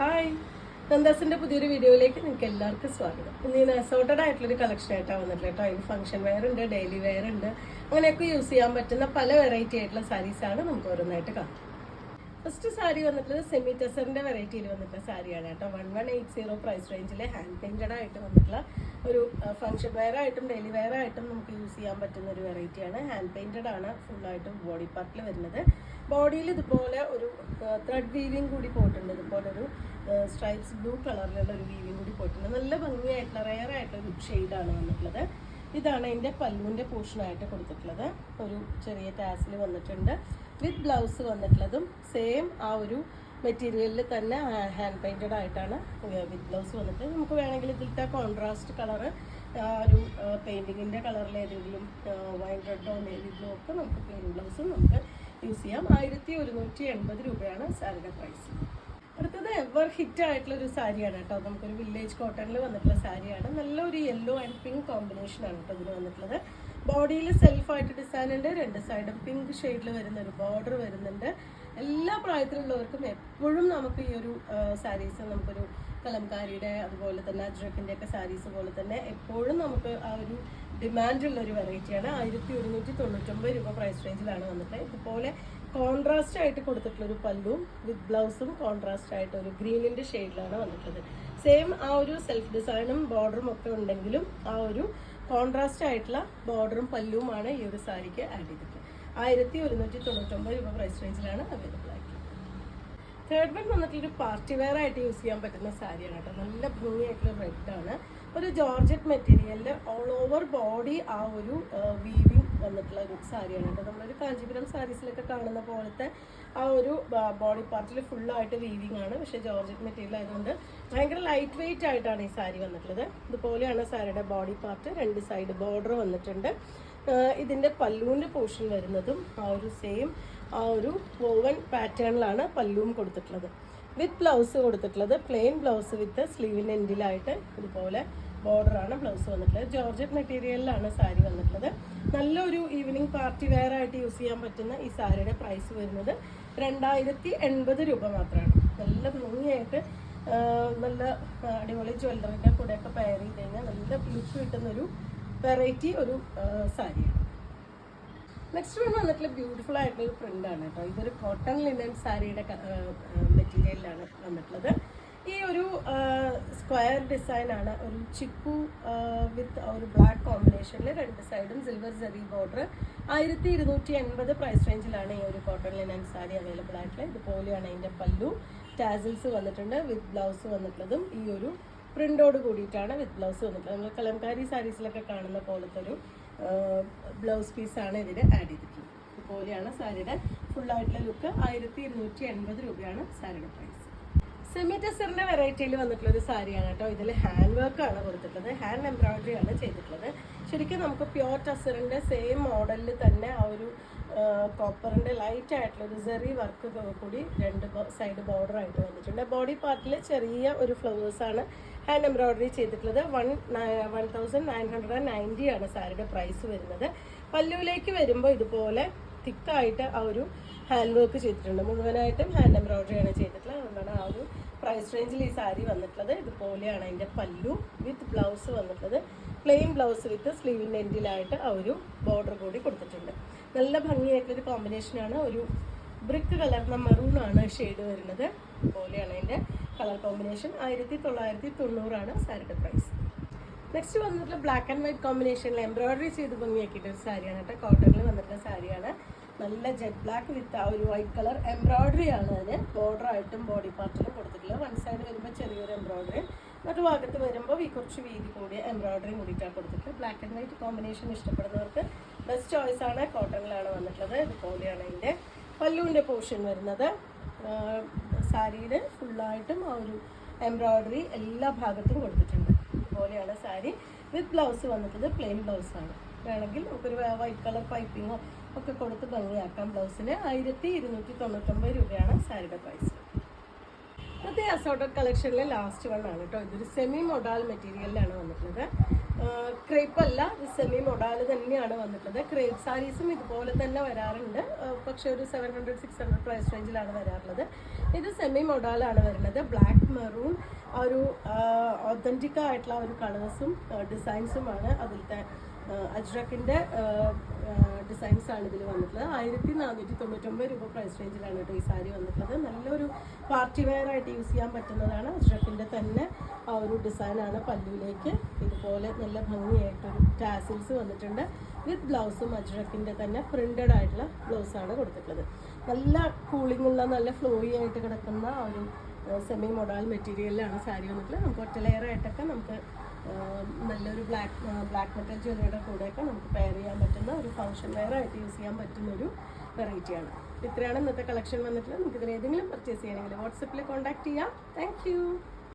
Hi, നന്ദാസിന്റെ പുതിയൊരു വീഡിയോയിലേക്ക് നിങ്ങൾക്ക് എല്ലാവർക്കും സ്വാഗതം. ഇന്ന് ഞാൻ അസോർട്ടഡ് ആയിട്ടുള്ളൊരു കളക്ഷൻ ആയിട്ടാണ് വന്നിട്ടുള്ളത് കേട്ടോ. അതിന് ഫംഗ്ഷൻ വെയർ ഉണ്ട്, ഡെയിലി വെയർ ഉണ്ട്, അങ്ങനെയൊക്കെ യൂസ് ചെയ്യാൻ പറ്റുന്ന പല വെറൈറ്റി ആയിട്ടുള്ള സാരീസാണ് നമുക്ക് ഓരോന്നായിട്ട് കാണാം. ഫസ്റ്റ് സാരി വന്നിട്ടുള്ളത് സെമി ടെസറിന്റെ വെറൈറ്റിയിൽ വന്നിട്ടുള്ള സാരിയാണ് കേട്ടോ. 1180 പ്രൈസ് റേഞ്ചിലെ ഹാൻഡ് പെയിന്റഡ് ആയിട്ട് വന്നിട്ടുള്ള ഒരു ഫംഗ്ഷൻ വെയർ ആയിട്ടും ഡെയിലി വെയർ ആയിട്ടും നമുക്ക് യൂസ് ചെയ്യാൻ പറ്റുന്ന ഒരു വെറൈറ്റിയാണ്. ഹാൻഡ് പെയിന്റഡ് ആണ്, ഫുള്ളായിട്ടും ബോഡി പാർട്ടിൽ വരുന്നത്. ബോഡിയിൽ ഇതുപോലെ ഒരു ത്രെഡ് വീവിങ് കൂടി പോയിട്ടുണ്ട്. ഇതുപോലെ ഒരു സ്ട്രൈപ്സ് ബ്ലൂ കളറിലുള്ള ഒരു വീവിങ് കൂടി പോയിട്ടുണ്ട്. നല്ല ഭംഗിയായിട്ടുള്ള റെയർ ആയിട്ടുള്ള ഒരു ഷെയ്ഡാണ് വന്നിട്ടുള്ളത്. ഇതാണ് അതിൻ്റെ പല്ലുവിൻ്റെ പോർഷനായിട്ട് കൊടുത്തിട്ടുള്ളത്. ഒരു ചെറിയ ടാസിൽ വന്നിട്ടുണ്ട്. വിത്ത് ബ്ലൗസ് വന്നിട്ടുള്ളതും സെയിം ആ ഒരു മെറ്റീരിയലിൽ തന്നെ ഹാൻഡ് പെയിൻറ്റഡ് ആയിട്ടാണ് വിത്ത് ബ്ലൗസ് വന്നിട്ട്. നമുക്ക് വേണമെങ്കിൽ ഇതിലത്തെ കോൺട്രാസ്റ്റ് കളറ് ഒരു പെയിൻറ്റിങ്ങിൻ്റെ കളറിൽ ഏതെങ്കിലും വൈൻ റെഡോ നേവി ബ്ലൂ ഒക്കെ നമുക്ക് പ്ലെയിൻ ബ്ലൗസും നമുക്ക് യൂസ് ചെയ്യാം. 1180 രൂപയാണ് സാരിയുടെ പ്രൈസ്. അടുത്തത് എവർ ഹിറ്റ് ആയിട്ടുള്ള ഒരു സാരിയാണ് കേട്ടോ. നമുക്കൊരു വില്ലേജ് കോട്ടണിൽ വന്നിട്ടുള്ള സാരിയാണ്. നല്ലൊരു യെല്ലോ ആൻഡ് പിങ്ക് കോമ്പിനേഷനാണ് കേട്ടോ ഇതിന് വന്നിട്ടുള്ളത്. ബോഡിയിൽ സെൽഫായിട്ട് ഡിസൈൻ ഉണ്ട്. രണ്ട് സൈഡും പിങ്ക് ഷെയ്ഡിൽ വരുന്ന ഒരു ബോർഡർ വരുന്നുണ്ട്. എല്ലാ പ്രായത്തിലുള്ളവർക്കും എപ്പോഴും നമുക്ക് ഈ ഒരു സാരീസ് നമുക്കൊരു കലംകാരിയുടെ അതുപോലെ തന്നെ അജ്രക്കിൻ്റെ ഒക്കെ സാരീസ് പോലെ തന്നെ എപ്പോഴും നമുക്ക് ആ ഒരു ഡിമാൻഡുള്ള ഒരു വെറൈറ്റിയാണ്. 1199 രൂപ പ്രൈസ് റേഞ്ചിലാണ് വന്നിട്ട്. ഇതുപോലെ കോൺട്രാസ്റ്റ് ആയിട്ട് കൊടുത്തിട്ടുള്ളൊരു പല്ലും വിത്ത് ബ്ലൗസും കോൺട്രാസ്റ്റ് ആയിട്ട് ഒരു ഗ്രീനിൻ്റെ ഷെയ്ഡിലാണ് വന്നിട്ടുള്ളത്. സെയിം ആ ഒരു സെൽഫ് ഡിസൈനും ബോർഡറും ഒക്കെ ഉണ്ടെങ്കിലും ആ ഒരു കോൺട്രാസ്റ്റ് ആയിട്ടുള്ള ബോർഡറും പല്ലുവുമാണ് ഈ ഒരു സാരിക്ക് ആഡ് ചെയ്തിട്ടുള്ളത്. 1199 രൂപ പ്രൈസ് റേഞ്ചിലാണ് അവൈലബിൾ ആയിട്ടുള്ളത്. തേർഡ് വൺ വന്നിട്ടൊരു പാർട്ടി വെയർ ആയിട്ട് യൂസ് ചെയ്യാൻ പറ്റുന്ന സാരിയാണ് കേട്ടോ. നല്ല ഭംഗിയായിട്ടുള്ള റെഡാണ്. ഒരു ജോർജറ്റ് മെറ്റീരിയലിൽ ഓൾ ഓവർ ബോഡി ആ ഒരു വീവിങ് വന്നിട്ടുള്ള ഒരു സാരിയാണ് കേട്ടോ. നമ്മളൊരു കാഞ്ചീപുരം സാരീസിലൊക്കെ കാണുന്ന പോലത്തെ ആ ഒരു ബോഡി പാർട്ടിൽ ഫുള്ളായിട്ട് വീവിങ് ആണ്. പക്ഷേ ജോർജറ്റ് മെറ്റീരിയൽ ആയതുകൊണ്ട് ഭയങ്കര ലൈറ്റ് വെയിറ്റ് ആയിട്ടാണ് ഈ സാരി വന്നിട്ടുള്ളത്. ഇതുപോലെയാണ് സാരിയുടെ ബോഡി പാർട്ട്. രണ്ട് സൈഡ് ബോർഡർ വന്നിട്ടുണ്ട്. ഇതിൻ്റെ പല്ലുവിൻ്റെ പോർഷൻ വരുന്നതും ആ ഒരു സെയിം ആ ഒരു വോവൻ പാറ്റേണിലാണ് പല്ലുവും കൊടുത്തിട്ടുള്ളത്. വിത്ത് ബ്ലൗസ് കൊടുത്തിട്ടുള്ളത് പ്ലെയിൻ ബ്ലൗസ് വിത്ത് സ്ലീവിൻ്റെ എൻഡിലായിട്ട് ഇതുപോലെ ബോർഡറാണ് ബ്ലൗസ് വന്നിട്ടുള്ളത്. ജോർജറ്റ് മെറ്റീരിയലിലാണ് സാരി വന്നിട്ടുള്ളത്. നല്ലൊരു ഈവനിങ് പാർട്ടി വെയർ ആയിട്ട് യൂസ് ചെയ്യാൻ പറ്റുന്ന ഈ സാരിയുടെ പ്രൈസ് വരുന്നത് 2080 രൂപ മാത്രമാണ്. നല്ല ഭംഗിയായിട്ട് നല്ല അടിപൊളി ജ്വല്ലറിൻ്റെ കൂടെയൊക്കെ പെയർ ചെയ്ത് കഴിഞ്ഞാൽ നല്ല ലുക്ക് കിട്ടുന്നൊരു വെറൈറ്റി ഒരു സാരിയാണ്. നെക്സ്റ്റ് വൺ വന്നിട്ടുള്ള ബ്യൂട്ടിഫുൾ ആയിട്ടുള്ള ഒരു പ്രിൻ്റാണ് കേട്ടോ. ഇതൊരു കോട്ടൺ ലിനൻ സാരിയുടെ മെറ്റീരിയലിലാണ് വന്നിട്ടുള്ളത്. ഈ ഒരു സ്ക്വയർ ഡിസൈനാണ്. ഒരു ചിക്കു വിത്ത് ഒരു ബ്ലാക്ക് കോമ്പിനേഷനിൽ രണ്ട് സൈഡും സിൽവർ ജെറി ബോർഡർ. 1280 പ്രൈസ് റേഞ്ചിലാണ് ഈ ഒരു കോട്ടൺ ലിനൻ സാരി അവൈലബിൾ ആയിട്ടുള്ളത്. ഇതുപോലെയാണ് അതിൻ്റെ പല്ലു. ടാസിൽസ് വന്നിട്ടുണ്ട്. വിത്ത് ബ്ലൗസ് വന്നിട്ടുള്ളതും ഈ ഒരു പ്രിൻ്റോട് കൂടിയിട്ടാണ് വിത്ത് ബ്ലൗസ് വന്നിട്ടുള്ളത്. നമ്മൾ കലംകാരി സാരീസിലൊക്കെ കാണുന്ന പോലത്തെ ഒരു ബ്ലൗസ് പീസാണ് ഇതിന് ആഡ് ചെയ്തിട്ടുള്ളത്. ഇതുപോലെയാണ് സാരിയുടെ ഫുള്ളായിട്ടുള്ള ലുക്ക്. 1280 രൂപയാണ് സാരിയുടെ പ്രൈസ്. സെമി ടെസറിൻ്റെ വെറൈറ്റിയിൽ വന്നിട്ടുള്ള ഒരു സാരിയാണ് കേട്ടോ. ഇതിൽ ഹാൻഡ് വർക്കാണ് കൊടുത്തിട്ടുള്ളത്. ഹാൻഡ് എംബ്രോയിഡറി ആണ് ചെയ്തിട്ടുള്ളത്. ശരിക്കും നമുക്ക് പ്യോർ ടെസറിൻ്റെ സെയിം മോഡലിൽ തന്നെ ആ ഒരു കോപ്പറിൻ്റെ ലൈറ്റ് ആയിട്ടുള്ളൊരു സെറി വർക്ക് കൂടി രണ്ട് സൈഡ് ബോർഡർ ആയിട്ട് വന്നിട്ടുണ്ട്. ബോഡി പാർട്ടിൽ ചെറിയ ഒരു ഫ്ലവേഴ്സാണ് ഹാൻഡ് എംബ്രോയിഡറി ചെയ്തിട്ടുള്ളത്. 1990 ആണ് സാരിയുടെ പ്രൈസ് വരുന്നത്. പല്ലുവിലേക്ക് വരുമ്പോൾ ഇതുപോലെ തിക്കായിട്ട് ആ ഒരു ഹാൻഡ് വർക്ക് ചെയ്തിട്ടുണ്ട്. മുഴുവനായിട്ടും ഹാൻഡ് എംബ്രോയിഡറി ആണ് ചെയ്തിട്ടുള്ളത്. അതുകൊണ്ടാണ് ആ ഒരു പ്രൈസ് റേഞ്ചിൽ ഈ സാരി വന്നിട്ടുള്ളത്. ഇതുപോലെയാണ് അതിൻ്റെ പല്ലു വിത്ത് ബ്ലൗസ് വന്നിട്ടുള്ളത്. പ്ലെയിൻ ബ്ലൗസ് വിത്ത് സ്ലീവിൻ്റെ എൻഡിലായിട്ട് ആ ഒരു ബോർഡർ കൂടി കൊടുത്തിട്ടുണ്ട്. നല്ല ഭംഗിയായിട്ടൊരു കോമ്പിനേഷനാണ്. ഒരു ബ്രിക്ക് കളർന്ന മറൂണാണ് ഷെയ്ഡ് വരുന്നത്. ഇതുപോലെയാണ് അതിൻ്റെ കളർ കോമ്പിനേഷൻ. 1990 ആണ് സാരിയുടെ പ്രൈസ്. നെക്സ്റ്റ് വന്നിട്ടുള്ള ബ്ലാക്ക് ആൻഡ് വൈറ്റ് കോമ്പിനേഷനിൽ എംബ്രോയിഡറി ചെയ്ത് ഭംഗിയാക്കിയിട്ടൊരു സാരിയാണ് കേട്ടോ. കോട്ടണിൽ വന്നിട്ടുള്ള സാരിയാണ്. നല്ല ജെറ്റ് ബ്ലാക്ക് വിത്ത് ആ ഒരു വൈറ്റ് കളർ എംബ്രോയിഡറി ആണ് അതിന് ബോർഡറായിട്ടും ബോഡി പാർട്ടിലും കൊടുത്തിട്ടുള്ളത്. വൺ സൈഡ് വരുമ്പോൾ ചെറിയൊരു എംബ്രോയിഡറി, മറ്റു ഭാഗത്ത് വരുമ്പോൾ കുറച്ച് വീതി കൂടിയ എംബ്രോയിഡറിയും കൂടിയിട്ടാണ് കൊടുത്തിട്ടുള്ളത്. ബ്ലാക്ക് ആൻഡ് വൈറ്റ് കോമ്പിനേഷൻ ഇഷ്ടപ്പെടുന്നവർക്ക് ബെസ്റ്റ് ചോയ്സ് ആണ്. കോട്ടണിലാണ് വന്നിട്ടുള്ളത്. ഇതുപോലെയാണ് അതിൻ്റെ പല്ലുവിൻ്റെ പോർഷൻ വരുന്നത്. സാരിയുടെ ഫുള്ളായിട്ടും ആ ഒരു എംബ്രോയിഡറി എല്ലാ ഭാഗത്തും കൊടുത്തിട്ടുണ്ട്. ഇതുപോലെയാണ് സാരി. വിത്ത് ബ്ലൗസ് വന്നിട്ടുള്ളത് പ്ലെയിൻ ബ്ലൗസാണ്. വേണമെങ്കിൽ നമുക്കൊരു വൈറ്റ് കളർ പൈപ്പിങ്ങോ ഒക്കെ കൊടുത്ത് ഭംഗിയാക്കാം. ബ്ലൗസിന് 1299 രൂപയാണ് സാരിയുടെ പ്രൈസ്. ഇന്നത്തെ അസോർട്ടഡ് കളക്ഷനിലെ ലാസ്റ്റ് വൺ ആണ് കേട്ടോ. ഇതൊരു സെമി മൊഡാൽ മെറ്റീരിയലിലാണ് വന്നിട്ടുള്ളത്. ക്രേപ്പ് അല്ല, ഇത് സെമി മൊഡാൽ തന്നെയാണ് വന്നിട്ടുള്ളത്. ക്രേപ്പ് സാരീസും ഇതുപോലെ തന്നെ വരാറുണ്ട്, പക്ഷെ ഒരു 700-600 പ്രൈസ് റേഞ്ചിലാണ് വരാറുള്ളത്. ഇത് സെമി മൊഡാലാണ് വരുന്നത്. ബ്ലാക്ക് മെറൂൺ ഒരു ഒതൻറ്റിക് ആയിട്ടുള്ള ഒരു കളേഴ്സും ഡിസൈൻസുമാണ് അതിലത്തെ അജ്രക്കിൻ്റെ ഡിസൈൻസാണ് ഇതിൽ വന്നിട്ടുള്ളത്. 1499 രൂപ പ്രൈസ് റേഞ്ചിലാണ് കേട്ടോ ഈ സാരി വന്നിട്ടുള്ളത്. നല്ലൊരു പാർട്ടി വെയർ ആയിട്ട് യൂസ് ചെയ്യാൻ പറ്റുന്നതാണ്. അജ്രക്കിൻ്റെ തന്നെ ആ ഒരു ഡിസൈനാണ്. പല്ലുവിലേക്ക് ഇതുപോലെ നല്ല ഭംഗിയായിട്ടൊരു ടാസിൽസ് വന്നിട്ടുണ്ട്. വിത്ത് ബ്ലൗസും അജ്രക്കിൻ്റെ തന്നെ പ്രിന്റഡ് ആയിട്ടുള്ള ബ്ലൗസാണ് കൊടുത്തിട്ടുള്ളത്. നല്ല കൂളിംഗ് ഉള്ള നല്ല ഫ്ലോയി ആയിട്ട് കിടക്കുന്ന ഒരു സെമി മൊഡാൽ മെറ്റീരിയലിലാണ് സാരി വന്നിട്ടുള്ളത്. നമുക്ക് ഒറ്റ ലെയർ ആയിട്ടൊക്കെ നമുക്ക് നല്ലൊരു ബ്ലാക്ക് മെറ്റൽ ജ്വല്ലറിയുടെ കൂടെയൊക്കെ നമുക്ക് പെയർ ചെയ്യാൻ പറ്റുന്ന ഒരു ഫംഗ്ഷൻ വെയർ ആയിട്ട് യൂസ് ചെയ്യാൻ പറ്റുന്ന ഒരു വെറൈറ്റിയാണ്. ഇത്രയാണ് ഇന്നത്തെ കളക്ഷൻ വന്നിട്ടുള്ളത്. നമുക്ക് ഇതിൽ ഏതെങ്കിലും പർച്ചേസ് ചെയ്യണമെങ്കിൽ വാട്സപ്പിൽ കോൺടാക്ട് ചെയ്യാം. താങ്ക്